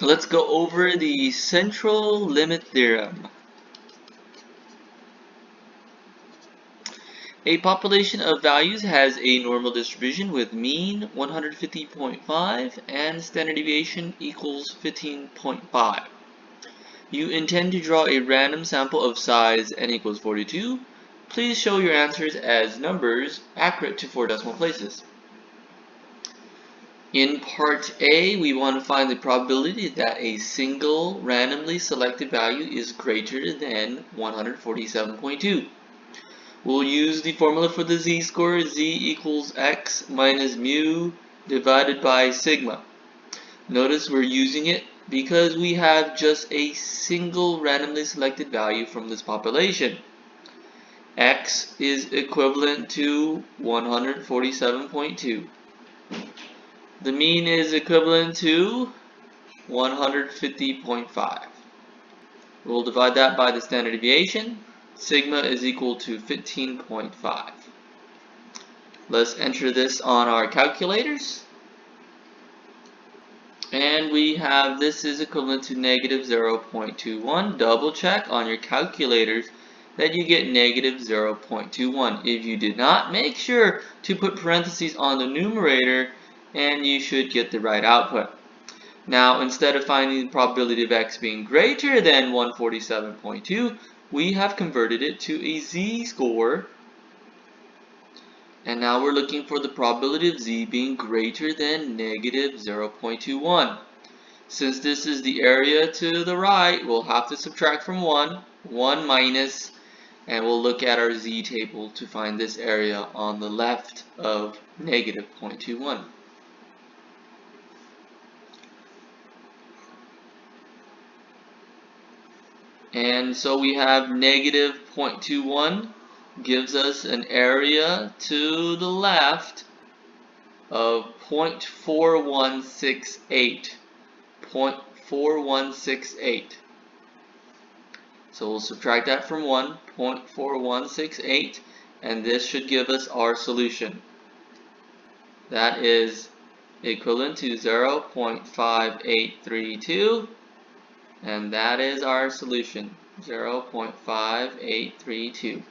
Let's go over the central limit theorem. A population of values has a normal distribution with mean 150.5 and standard deviation equals 15.5. You intend to draw a random sample of size n equals 42. Please show your answers as numbers accurate to 4 decimal places. In part A, we want to find the probability that a single randomly selected value is greater than 147.2. We'll use the formula for the z-score, z equals x minus mu divided by sigma. Notice we're using it because we have just a single randomly selected value from this population. X is equivalent to 147.2. The mean is equivalent to 150.5. We'll divide that by the standard deviation. Sigma is equal to 15.5. Let's enter this on our calculators. And we have this is equivalent to negative 0.21. Double check on your calculators that you get negative 0.21. If you did not, make sure to put parentheses on the numerator and you should get the right output. Now, instead of finding the probability of x being greater than 147.2, we have converted it to a z-score. And now we're looking for the probability of z being greater than negative 0.21. Since this is the area to the right, we'll have to subtract from 1 minus, and we'll look at our z table to find this area on the left of negative 0.21. And so we have negative 0.21 gives us an area to the left of 0.4168. 0.4168. So we'll subtract that from 1, 0.4168, and this should give us our solution. That is equivalent to 0.5832. And that is our solution, 0.5832.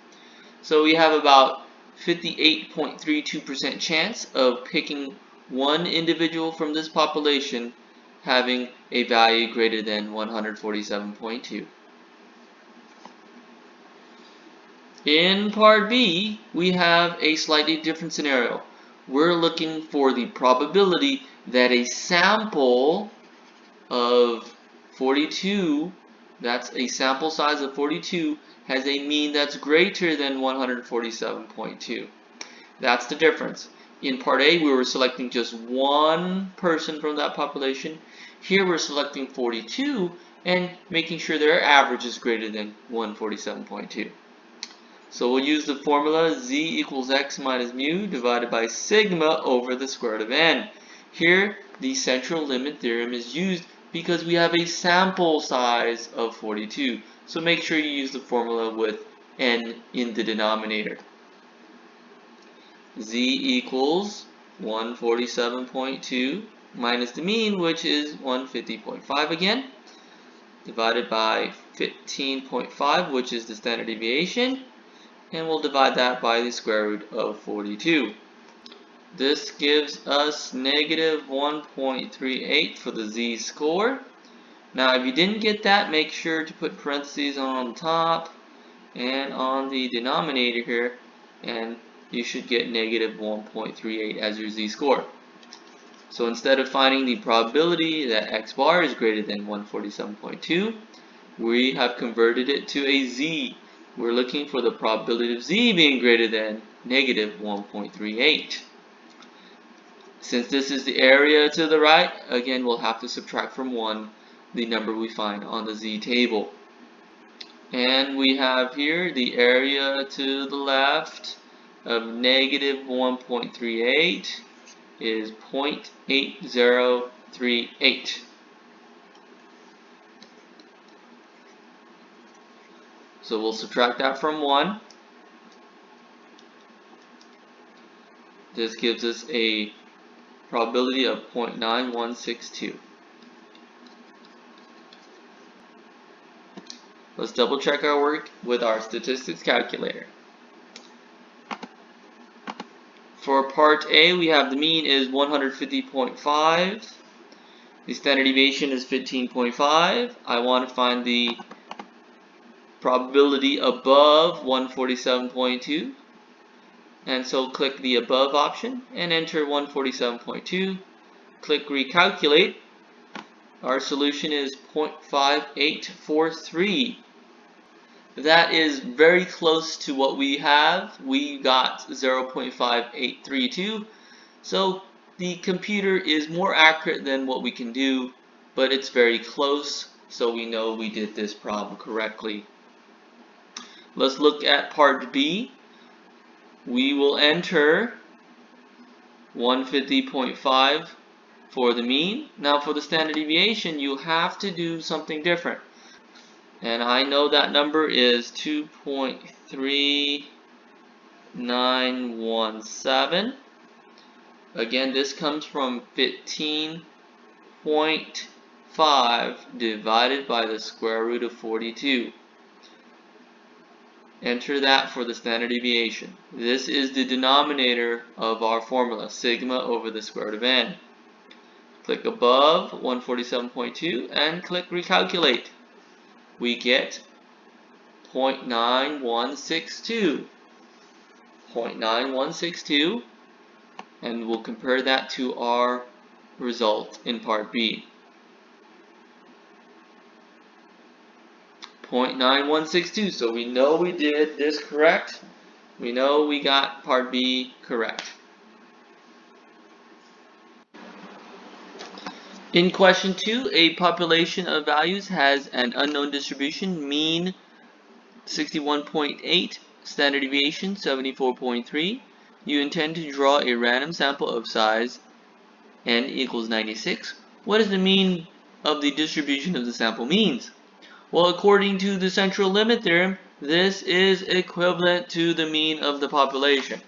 So we have about 58.32% chance of picking one individual from this population having a value greater than 147.2. In part B, we have a slightly different scenario. We're looking for the probability that a sample of 42, that's a sample size of 42, has a mean that's greater than 147.2. That's the difference. In part A, we were selecting just one person from that population. Here we're selecting 42 and making sure their average is greater than 147.2. So we'll use the formula z equals x minus mu divided by sigma over the square root of n. Here, the central limit theorem is used because we have a sample size of 42. So make sure you use the formula with n in the denominator. Z equals 147.2 minus the mean, which is 150.5 again, divided by 15.5, which is the standard deviation, and we'll divide that by the square root of 42. This gives us negative 1.38 for the z-score. Now, if you didn't get that, make sure to put parentheses on top and on the denominator here, and you should get negative 1.38 as your z-score. So instead of finding the probability that x bar is greater than 147.2, we have converted it to a z. We're looking for the probability of z being greater than negative 1.38. Since this is the area to the right, again, we'll have to subtract from 1 the number we find on the z table. And we have here the area to the left of negative 1.38 is 0.8038. So we'll subtract that from 1. This gives us a probability of 0.9162. Let's double check our work with our statistics calculator. For part A, we have the mean is 150.5. The standard deviation is 15.5. I want to find the probability above 147.2. And so click the above option and enter 147.2. Click recalculate. Our solution is 0.5843. That is very close to what we have. We got 0.5832. So the computer is more accurate than what we can do, but it's very close, so we know we did this problem correctly. Let's look at part B. We will enter 150.5 for the mean. Now for the standard deviation, you have to do something different. And I know that number is 2.3917. Again, this comes from 15.5 divided by the square root of 42. Enter that for the standard deviation. This is the denominator of our formula, sigma over the square root of n. Click above 147.2 and click recalculate. We get 0.9162. 0.9162, and we'll compare that to our result in part B. 0.9162, so we know we did this correct. We know we got part B correct. In question 2, a population of values has an unknown distribution, mean 61.8, standard deviation 74.3. You intend to draw a random sample of size n equals 96. What is the mean of the distribution of the sample means? Well, according to the central limit theorem, this is equivalent to the mean of the population.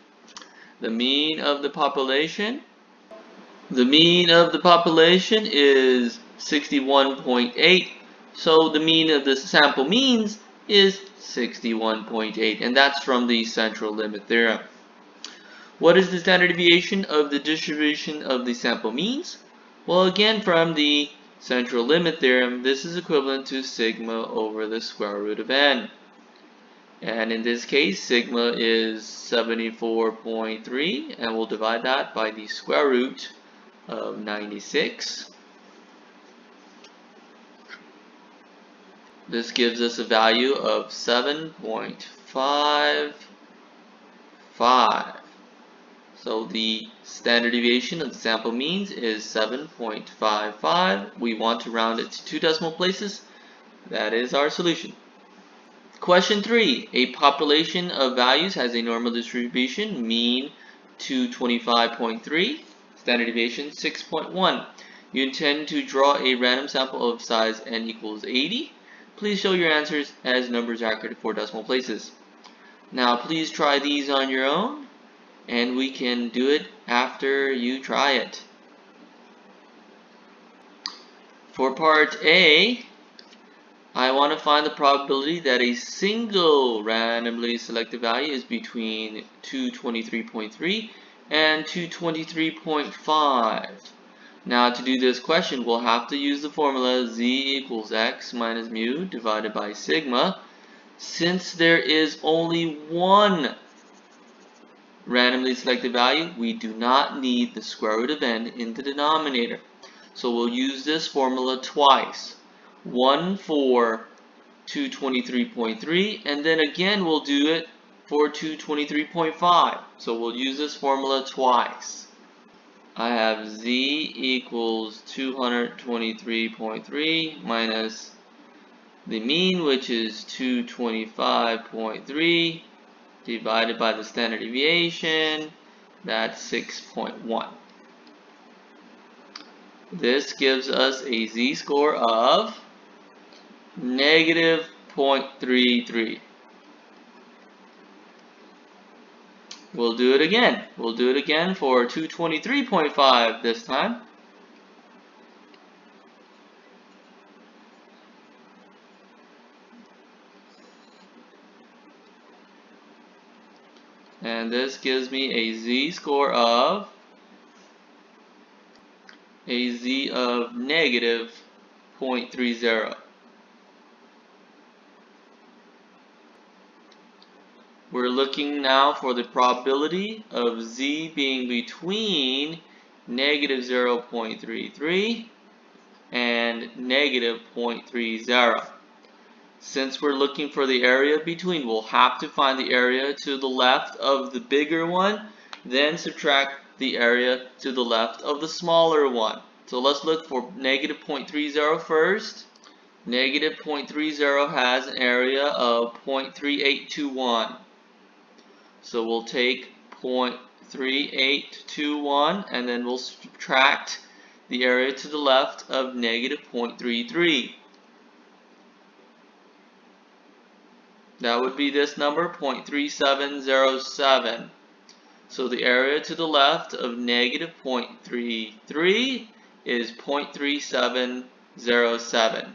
The mean of the population is 61.8, so the mean of the sample means is 61.8, and that's from the central limit theorem. What is the standard deviation of the distribution of the sample means? Well, again, from the central limit theorem, this is equivalent to sigma over the square root of n. And in this case, sigma is 74.3, and we'll divide that by the square root of 96. This gives us a value of 7.55. So the standard deviation of the sample means is 7.55. We want to round it to 2 decimal places. That is our solution. Question 3. A population of values has a normal distribution, mean 225.3, standard deviation 6.1. You intend to draw a random sample of size n equals 80. Please show your answers as numbers accurate to 4 decimal places. Now please try these on your own, and we can do it after you try it. For part A, I want to find the probability that a single randomly selected value is between 223.3 and 223.5. Now to do this question, we'll have to use the formula z equals x minus mu divided by sigma. Since there is only one randomly selected value, we do not need the square root of n in the denominator. So we'll use this formula twice. One for 223.3, and then again we'll do it for 223.5. So we'll use this formula twice. I have z equals 223.3 minus the mean, which is 225.3, divided by the standard deviation, that's 6.1. This gives us a z-score of negative 0.33. We'll do it again. We'll do it again for 223.5 this time. And this gives me a z-score of negative 0.30. We're looking now for the probability of z being between negative 0.33 and negative 0.30. Since we're looking for the area between, we'll have to find the area to the left of the bigger one, then subtract the area to the left of the smaller one. So let's look for negative 0.30 first. Negative 0.30 has an area of 0.3821. So we'll take 0.3821 and then we'll subtract the area to the left of negative 0.33. That would be this number, 0.3707. So the area to the left of negative 0.33 is 0.3707.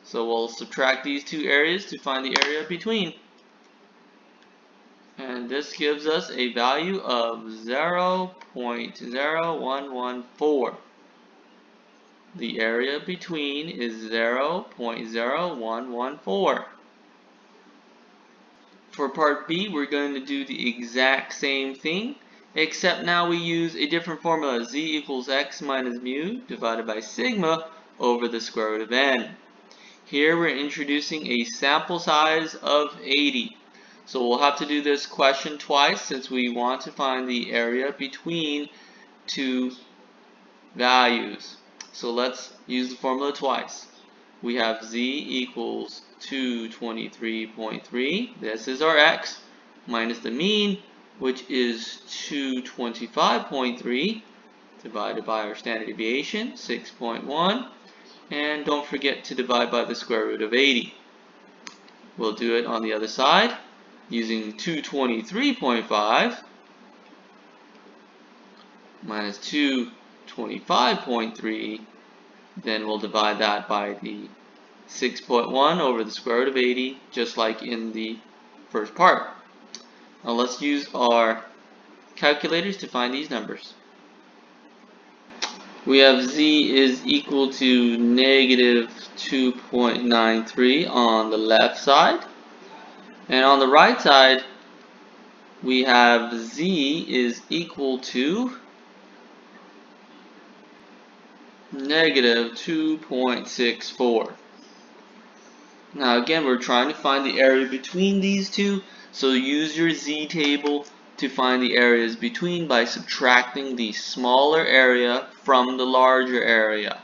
So we'll subtract these two areas to find the area between. And this gives us a value of 0.0114. The area between is 0.0114. For part B, we're going to do the exact same thing, except now we use a different formula, z equals x minus mu divided by sigma over the square root of n. Here we're introducing a sample size of 80. So we'll have to do this question twice since we want to find the area between two values. So let's use the formula twice. We have z equals 223.3. This is our x minus the mean, which is 225.3 divided by our standard deviation, 6.1. And don't forget to divide by the square root of 80. We'll do it on the other side using 223.5 minus 225.3. Then we'll divide that by the 6.1 over the square root of 80, just like in the first part. Now let's use our calculators to find these numbers. We have z is equal to negative 2.93 on the left side. And on the right side, we have z is equal to negative 2.64. Now again, we're trying to find the area between these two, so use your z table to find the areas between by subtracting the smaller area from the larger area.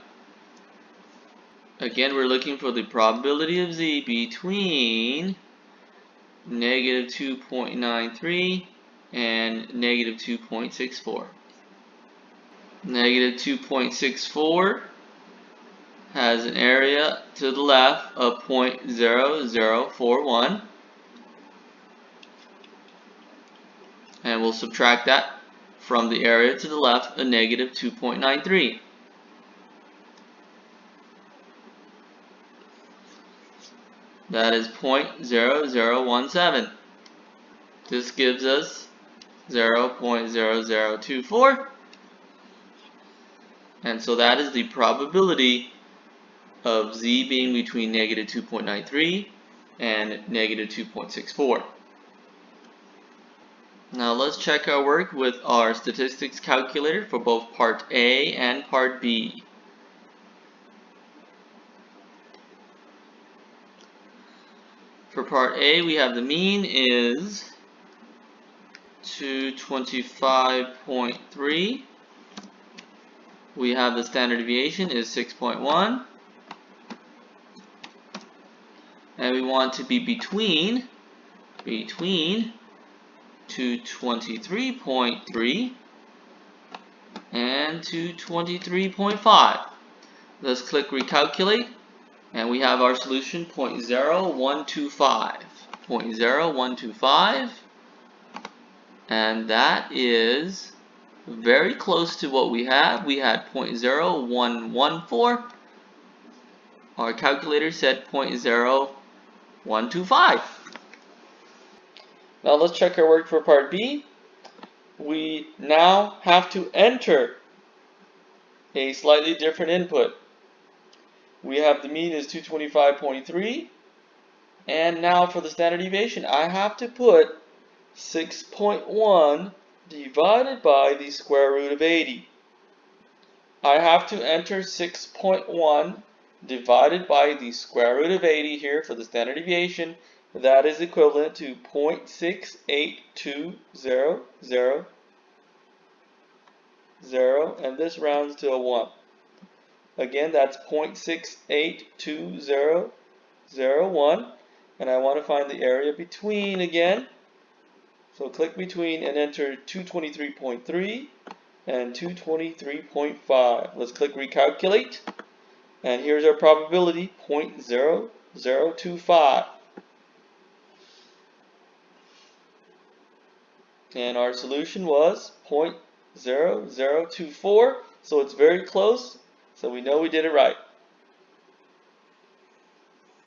Again, we're looking for the probability of z between negative 2.93 and negative 2.64. Negative 2.64 has an area to the left of 0.0041, and we'll subtract that from the area to the left of negative 2.93. That is 0.0017. This gives us 0.0024. And so that is the probability of z being between negative 2.93 and negative 2.64. Now let's check our work with our statistics calculator for both part A and part B. For part A, we have the mean is 225.3. We have the standard deviation is 6.1. And we want to be between 223.3 and 223.5. Let's click recalculate, and we have our solution 0.0125. 0.0125, and that is very close to what we had. We had 0.0114. Our calculator said 0.0125. Now let's check our work for part B. We now have to enter a slightly different input. We have the mean is 225.3, and now for the standard deviation, I have to put 6.1 divided by the square root of 80. I have to enter 6.1 divided by the square root of 80 here for the standard deviation. That is equivalent to 0.68200, and this rounds to a 1. Again, that's 0.6820001, and I want to find the area between again. So click between and enter 223.3 and 223.5. Let's click recalculate, and here's our probability, 0.0025. And our solution was 0.0024, so it's very close, so we know we did it right.